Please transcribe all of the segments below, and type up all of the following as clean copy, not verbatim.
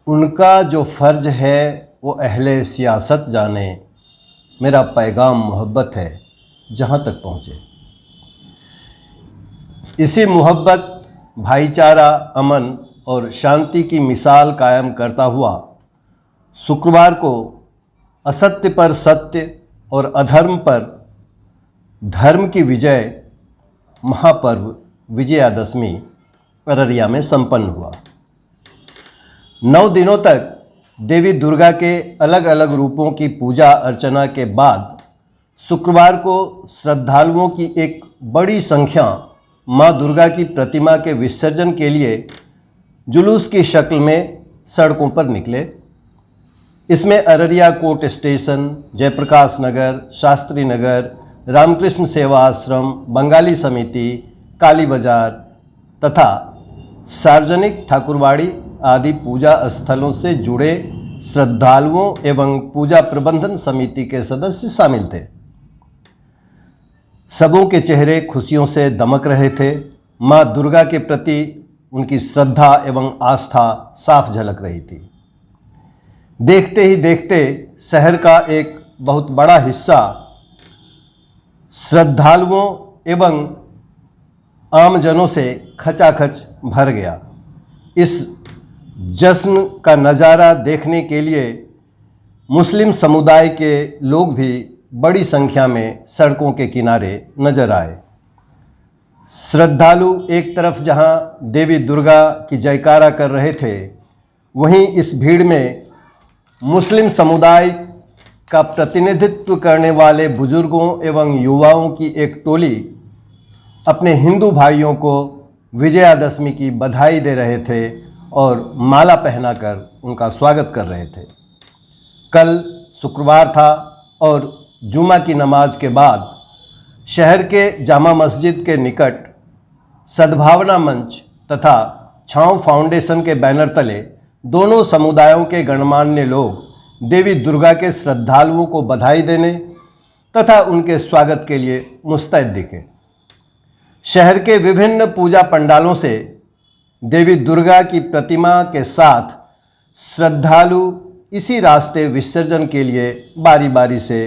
उनका जो फ़र्ज़ है वो अहले सियासत जाने, मेरा पैगाम मोहब्बत है जहाँ तक पहुँचे। इसी मोहब्बत, भाईचारा, अमन और शांति की मिसाल कायम करता हुआ शुक्रवार को असत्य पर सत्य और अधर्म पर धर्म की विजय महापर्व विजयादशमी अररिया में संपन्न हुआ। 9 दिनों तक देवी दुर्गा के अलग अलग रूपों की पूजा अर्चना के बाद शुक्रवार को श्रद्धालुओं की एक बड़ी संख्या मां दुर्गा की प्रतिमा के विसर्जन के लिए जुलूस की शक्ल में सड़कों पर निकले। इसमें अररिया कोर्ट स्टेशन, जयप्रकाश नगर, शास्त्री नगर, रामकृष्ण सेवा आश्रम, बंगाली समिति, काली बाजार तथा सार्वजनिक ठाकुरवाड़ी आदि पूजा स्थलों से जुड़े श्रद्धालुओं एवं पूजा प्रबंधन समिति के सदस्य शामिल थे। सबों के चेहरे खुशियों से दमक रहे थे। मां दुर्गा के प्रति उनकी श्रद्धा एवं आस्था साफ झलक रही थी। देखते ही देखते शहर का एक बहुत बड़ा हिस्सा श्रद्धालुओं एवं आमजनों से खचाखच भर गया। इस जश्न का नज़ारा देखने के लिए मुस्लिम समुदाय के लोग भी बड़ी संख्या में सड़कों के किनारे नजर आए। श्रद्धालु एक तरफ जहां देवी दुर्गा की जयकारा कर रहे थे, वहीं इस भीड़ में मुस्लिम समुदाय का प्रतिनिधित्व करने वाले बुजुर्गों एवं युवाओं की एक टोली अपने हिंदू भाइयों को विजयादशमी की बधाई दे रहे थे और माला पहनाकर उनका स्वागत कर रहे थे। कल शुक्रवार था और जुमा की नमाज के बाद शहर के जामा मस्जिद के निकट सद्भावना मंच तथा छाँव फाउंडेशन के बैनर तले दोनों समुदायों के गणमान्य लोग देवी दुर्गा के श्रद्धालुओं को बधाई देने तथा उनके स्वागत के लिए मुस्तैद दिखे। शहर के विभिन्न पूजा पंडालों से देवी दुर्गा की प्रतिमा के साथ श्रद्धालु इसी रास्ते विसर्जन के लिए बारी बारी से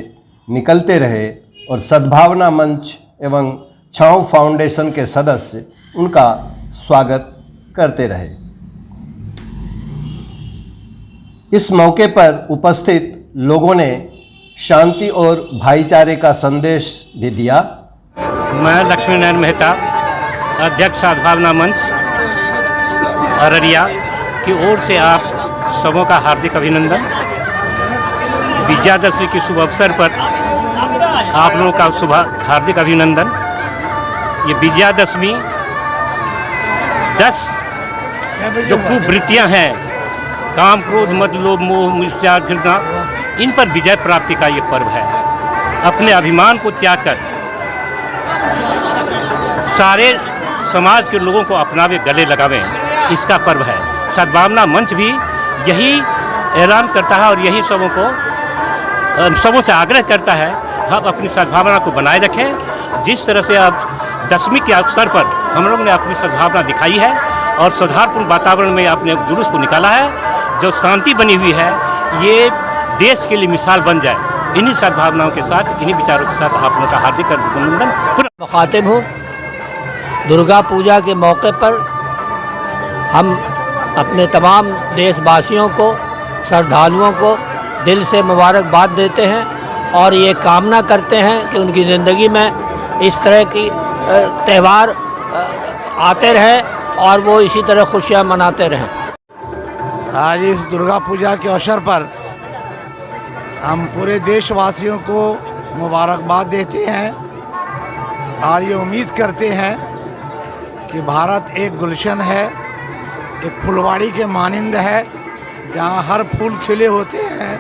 निकलते रहे और सद्भावना मंच एवं छाँव फाउंडेशन के सदस्य उनका स्वागत करते रहे। इस मौके पर उपस्थित लोगों ने शांति और भाईचारे का संदेश भी दिया। मैं लक्ष्मी नारायण मेहता, अध्यक्ष सद्भावना मंच अररिया की ओर से आप सबों का हार्दिक अभिनंदन। विजयादशमी के शुभ अवसर पर आप लोगों का हार्दिक अभिनंदन। ये विजयादशमी 10 जो कुवृत्तियाँ हैं, काम, क्रोध, मद, लोभ, मोह, ईर्ष्या, घृणा, इन पर विजय प्राप्ति का ये पर्व है। अपने अभिमान को त्याग कर सारे समाज के लोगों को अपनावे, गले लगावे, इसका पर्व है। सद्भावना मंच भी यही ऐलान करता है और यही सबों से आग्रह करता है, हम अपनी सद्भावना को बनाए रखें। जिस तरह से अब दशमी के अवसर पर हम लोग ने अपनी सद्भावना दिखाई है और सौहार्दपूर्ण वातावरण में अपने जुलूस को निकाला है, जो शांति बनी हुई है, ये देश के लिए मिसाल बन जाए। इन्हीं सद्भावनाओं के साथ, इन्हीं विचारों के साथ आप लोगों का हार्दिक अभिनंदन। मुखातिब हूँ। दुर्गा पूजा के मौके पर हम अपने तमाम देशवासियों को, श्रद्धालुओं को दिल से मुबारकबाद देते हैं और ये कामना करते हैं कि उनकी ज़िंदगी में इस तरह की त्यौहार आते रहें और वो इसी तरह खुशियाँ मनाते रहें। आज इस दुर्गा पूजा के अवसर पर हम पूरे देशवासियों को मुबारकबाद देते हैं और ये उम्मीद करते हैं कि भारत एक गुलशन है, एक फुलवाड़ी के मानिंद है, जहाँ हर फूल खिले होते हैं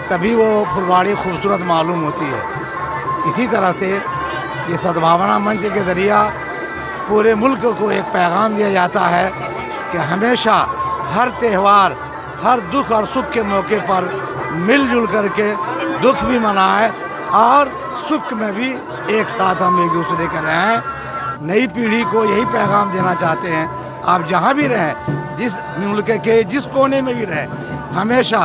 तभी वो फुलवाड़ी खूबसूरत मालूम होती है। इसी तरह से ये सद्भावना मंच के ज़रिया पूरे मुल्क को एक पैगाम दिया जाता है कि हमेशा हर त्यौहार हर दुख और सुख के मौके पर मिलजुल करके दुख भी मनाएं और सुख में भी एक साथ हम एक दूसरे के रहें। नई पीढ़ी को यही पैगाम देना चाहते हैं, आप जहाँ भी रहें, जिस मुल्क के जिस कोने में भी रहें, हमेशा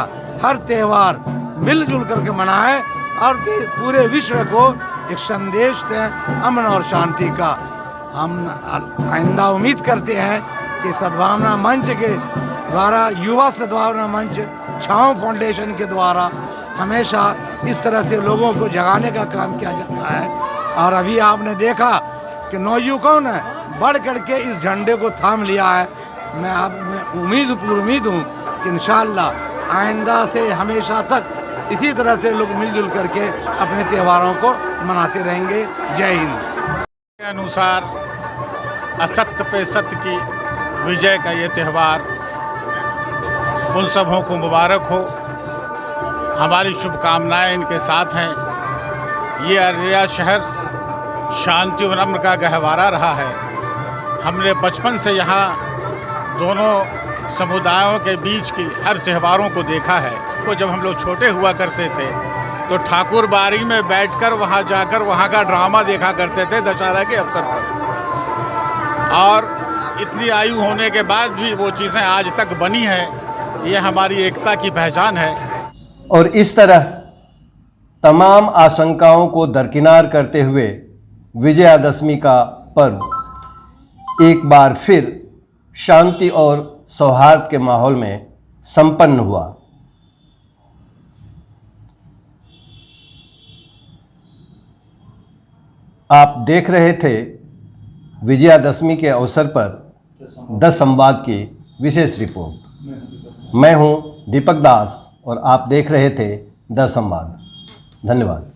हर त्यौहार मिलजुल करके मनाएं और पूरे विश्व को एक संदेश दें अमन और शांति का। हम आइंदा उम्मीद करते हैं कि सद्भावना मंच के द्वारा, युवा सद्भावना मंच, छाँव फाउंडेशन के द्वारा हमेशा इस तरह से लोगों को जगाने का काम किया जाता है। और अभी आपने देखा कि नौयुवकों ने बढ़ करके इस झंडे को थाम लिया है। मैं उम्मीद हूँ कि इंशाअल्लाह आइंदा से हमेशा तक इसी तरह से लोग मिलजुल करके अपने त्योहारों को मनाते रहेंगे। जय हिंद। के अनुसार असत्य पे सत्य की विजय का ये त्यौहार उन सबों को मुबारक हो। हमारी शुभकामनाएं इनके साथ हैं। ये अररिया शहर शांति और अमन का गहवारा रहा है। हमने बचपन से यहाँ दोनों समुदायों के बीच की हर त्योहारों को देखा है। तो जब हम लोग छोटे हुआ करते थे तो ठाकुर बाड़ी में बैठकर वहाँ जाकर वहाँ का ड्रामा देखा करते थे दशहरा के अवसर पर। और इतनी आयु होने के बाद भी वो चीज़ें आज तक बनी हैं। ये हमारी एकता की पहचान है। और इस तरह तमाम आशंकाओं को दरकिनार करते हुए विजयादशमी का पर्व एक बार फिर शांति और सौहार्द के माहौल में संपन्न हुआ। आप देख रहे थे विजयादशमी के अवसर पर द संवाद की विशेष रिपोर्ट। मैं हूं दीपक दास और आप देख रहे थे द संवाद। धन्यवाद।